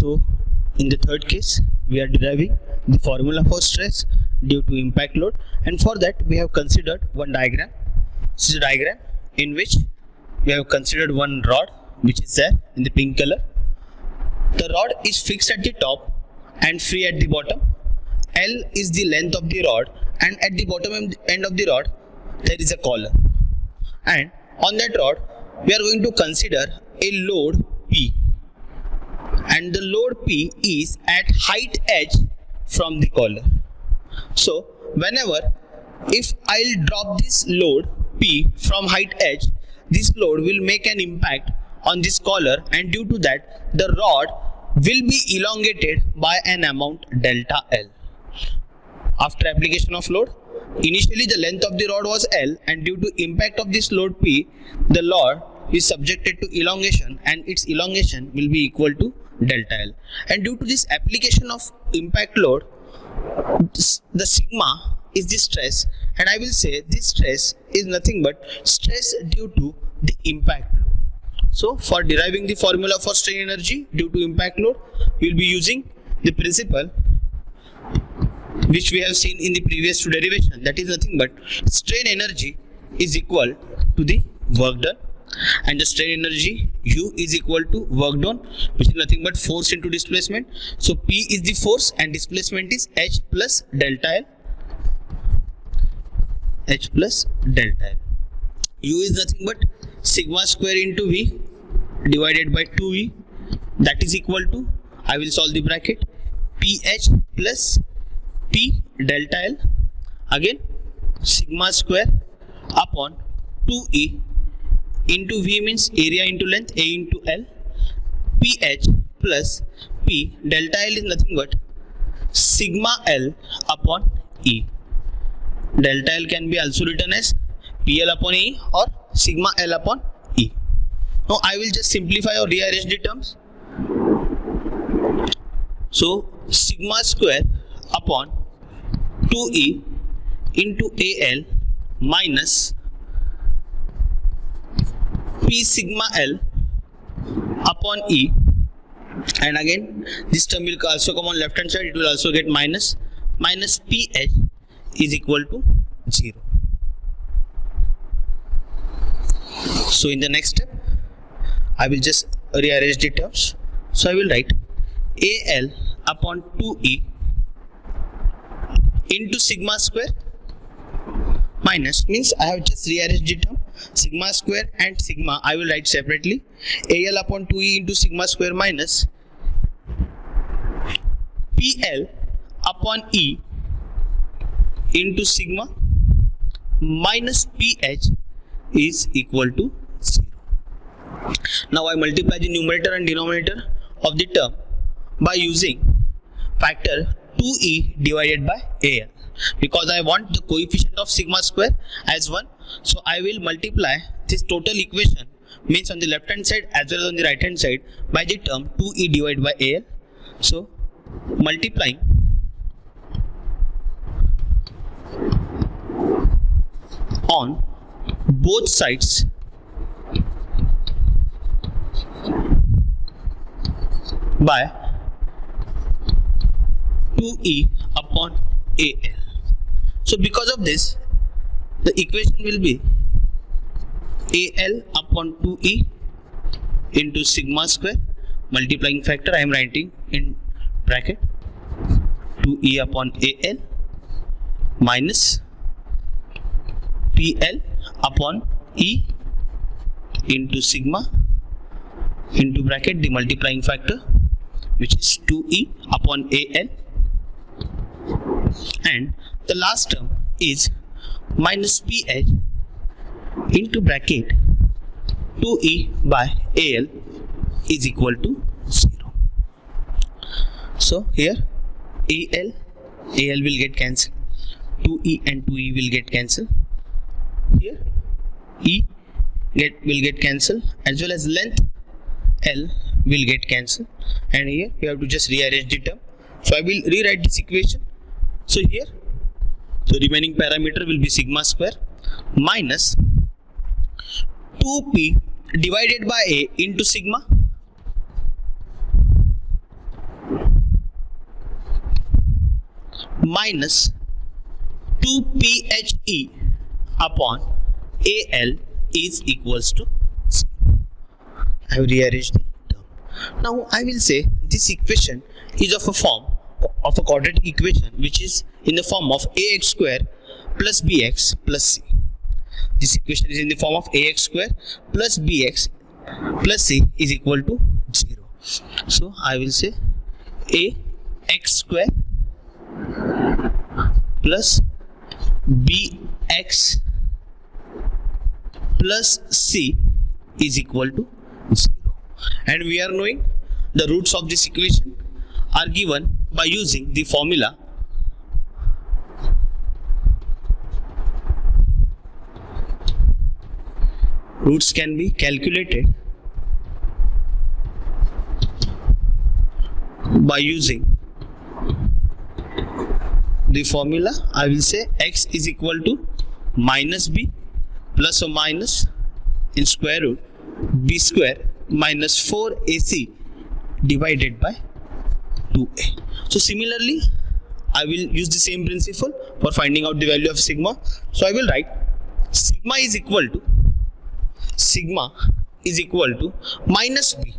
So in the third case, we are deriving the formula for stress due to impact load, and for that we have considered one diagram. This is a diagram in which we have considered one rod which is there in the pink color. The rod is fixed at the top and free at the bottom. L is the length of the rod, and at the bottom end of the rod there is a collar, and on that rod we are going to consider a load P, and the load P is at height h from the collar. So whenever if I'll drop this load P from height h, this load will make an impact on this collar, and due to that the rod will be elongated by an amount delta L. After application of load, initially the length of the rod was L, and due to impact of this load P, the rod is subjected to elongation, and its elongation will be equal to delta L. And due to this application of impact load, the sigma is the stress, and I will say this stress is nothing but stress due to the impact load. So for deriving the formula for strain energy due to impact load, we will be using the principle which we have seen in the previous two derivation, that is nothing but strain energy is equal to the work done, and the strain energy U is equal to work done, which is nothing but force into displacement. So P is the force and displacement is H plus delta L. H plus delta L. U is nothing but sigma square into V divided by 2V, that is equal to, I will solve the bracket, PH plus P delta L, again sigma square upon 2E into V means area into length, A into L, PH plus P delta L is nothing but sigma L upon E. Delta L can be also written as PL upon E or sigma L upon E. Now I will just simplify or rearrange the terms. So sigma square upon 2E into AL minus P sigma L upon E, and again this term will also come on left hand side, it will also get minus PH is equal to 0. So in the next step I will just rearrange the terms. So I will write AL upon 2E into sigma square minus, means I have just rearranged the term, sigma square and sigma I will write separately, AL upon 2E into sigma square minus PL upon E into sigma minus PH is equal to 0. Now I multiply the numerator and denominator of the term by using factor 2E divided by AL, because I want the coefficient of sigma square as 1. So I will multiply this total equation, means on the left hand side as well as on the right hand side, by the term 2E divided by AL. So multiplying on both sides by 2E upon AL. So because of this, the equation will be AL upon 2E into sigma square, multiplying factor I am writing in bracket 2E upon AL minus PL upon E into sigma into bracket the multiplying factor which is 2E upon AL, and the last term is minus PH into bracket 2E by AL is equal to 0. So here AL will get cancelled, 2E and 2E will get cancelled, here E will get cancelled, as well as length L will get cancelled, and here you have to just rearrange the term. So I will rewrite this equation. So here the remaining parameter will be sigma square minus 2P divided by A into sigma minus 2PHE upon AL is equals to C. I have rearranged the term. Now I will say this equation is of a form of a quadratic equation which is in the form of ax square plus bx plus c. This equation is in the form of ax square plus bx plus c is equal to 0. So I will say ax square plus bx plus c is equal to 0. And we are knowing the roots of this equation are given by using the formula roots can be calculated by using the formula. I will say x is equal to minus b plus or minus in square root b square minus 4ac divided by 2a. So similarly, I will use the same principle for finding out the value of sigma. So I will write sigma is equal to minus b.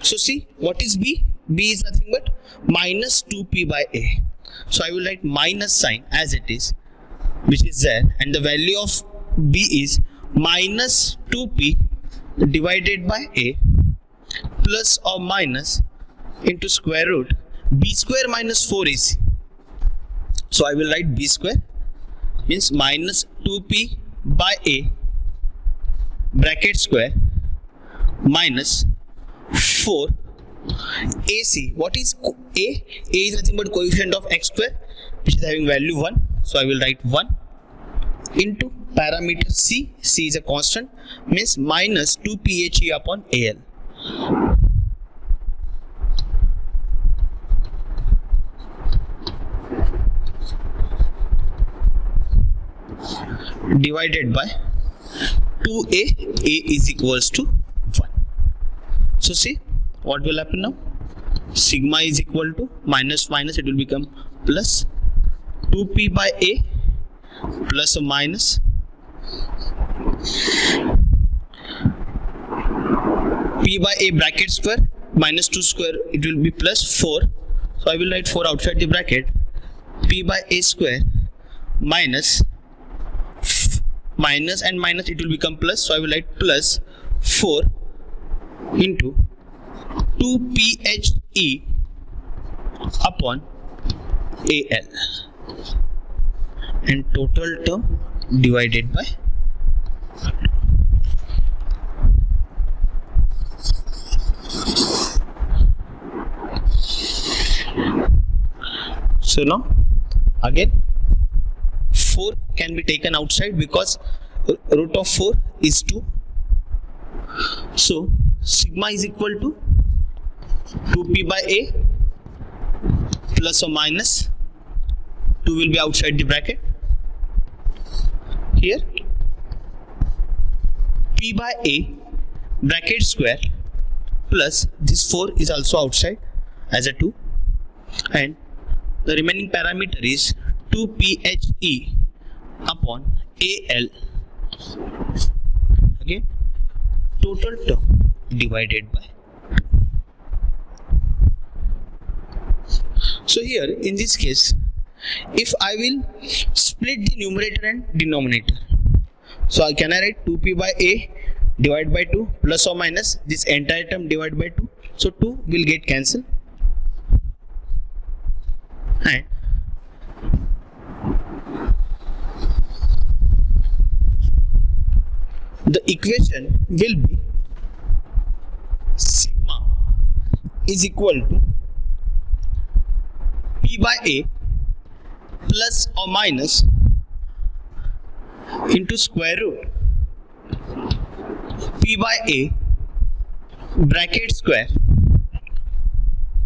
So see, what is b? B is nothing but minus 2p by a. So I will write minus sign as it is, which is there, and the value of b is minus 2p divided by a plus or minus into square root b square minus 4ac. So I will write b square means minus 2p by a bracket square minus 4 ac. What is a? A is nothing but coefficient of x square which is having value 1. So I will write 1 into parameter c. C is a constant, means minus 2phe upon al. Divided by 2a. A is equals to 1. So see what will happen now. Sigma is equal to minus minus, it will become plus 2p by a plus or minus p by a bracket square minus 2 square, it will be plus 4. So I will write 4 outside the bracket, p by a square minus minus and minus, it will become plus. So I will write plus 4 into 2phe upon al, and total term divided by 2. So now again 4 can be taken outside because root of 4 is 2. So sigma is equal to 2p by a plus or minus 2 will be outside the bracket. Here p by a bracket square plus this 4 is also outside as a 2, and the remaining parameter is 2phe upon al. Again total term divided by 2. So here in this case, if I will split the numerator and denominator, so can I write 2p by a divided by 2 plus or minus this entire term divided by 2. So 2 will get cancelled, and the equation will be sigma is equal to p by a plus or minus into square root p by a bracket square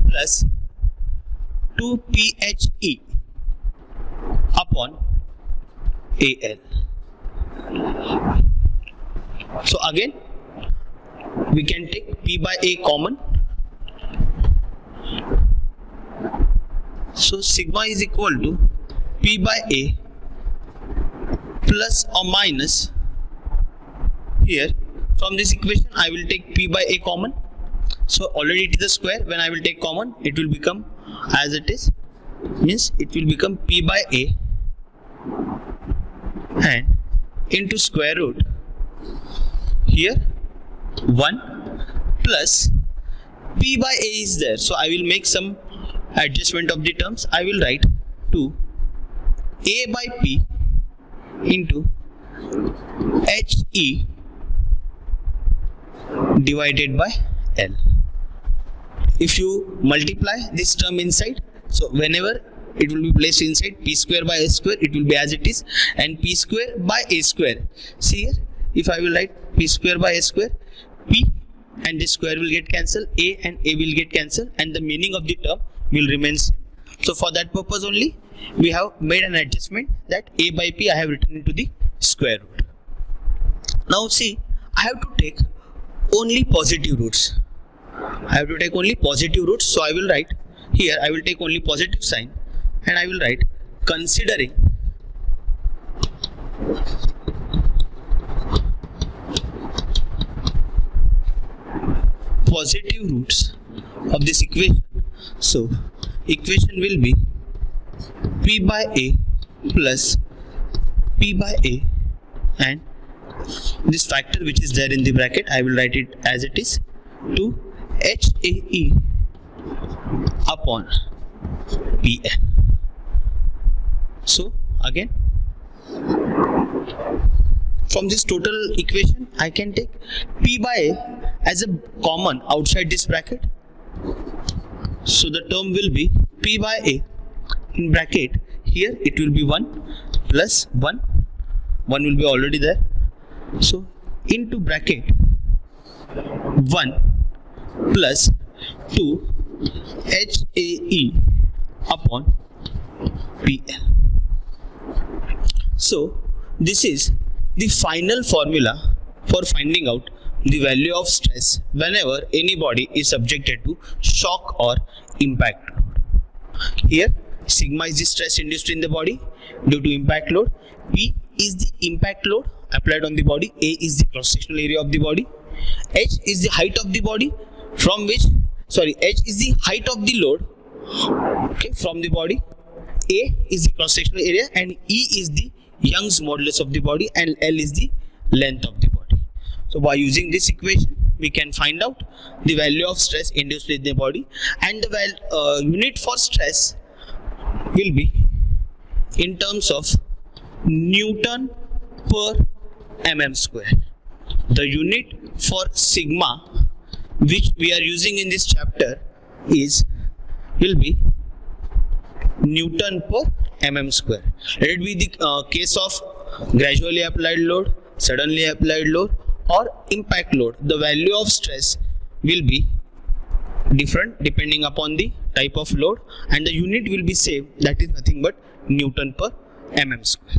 plus 2phe upon al. So again we can take p by a common, So sigma is equal to P by A plus or minus, here from this equation I will take P by A common. So already it is a square. When I will take common, it will become as it is, means it will become P by A and into square root, here 1 plus P by A is there, so I will make some adjustment of the terms. I will write 2 A by P into HE divided by L. If you multiply this term inside, so whenever it will be placed inside P square by A square, it will be as it is, and P square by A square. See here, if I will write P square by A square, P and this square will get cancelled, A and A will get cancelled, and the meaning of the term will remain same. So for that purpose only, we have made an adjustment that A by P I have written into the square root. Now see, I have to take only positive roots. I have to take only positive roots, so I will write here, I will take only positive sign and I will write considering positive roots of this equation. So equation will be P by A plus P by A, and this factor which is there in the bracket, I will write it as it is, to HAE upon PN. So again, from this total equation I can take P by A as a common outside this bracket. So the term will be P by A in bracket, here it will be 1 plus 1 will be already there, so into bracket 1 plus 2 HAE upon PL. So this is the final formula for finding out the value of stress whenever any body is subjected to shock or impact load. Here sigma is the stress induced in the body due to impact load, P is the impact load applied on the body, A is the cross-sectional area of the body, H is the height of the body from which, H is the height of the load, okay, from the body, A is the cross-sectional area, and E is the Young's modulus of the body, and L is the length of the body. So by using this equation, we can find out the value of stress induced in the body, and the unit for stress will be in terms of Newton per mm square. The unit for sigma which we are using in this chapter will be Newton per mm square. Let it be the case of gradually applied load, suddenly applied load, or impact load. The value of stress will be different depending upon the type of load, and the unit will be same, that is nothing but Newton per mm square.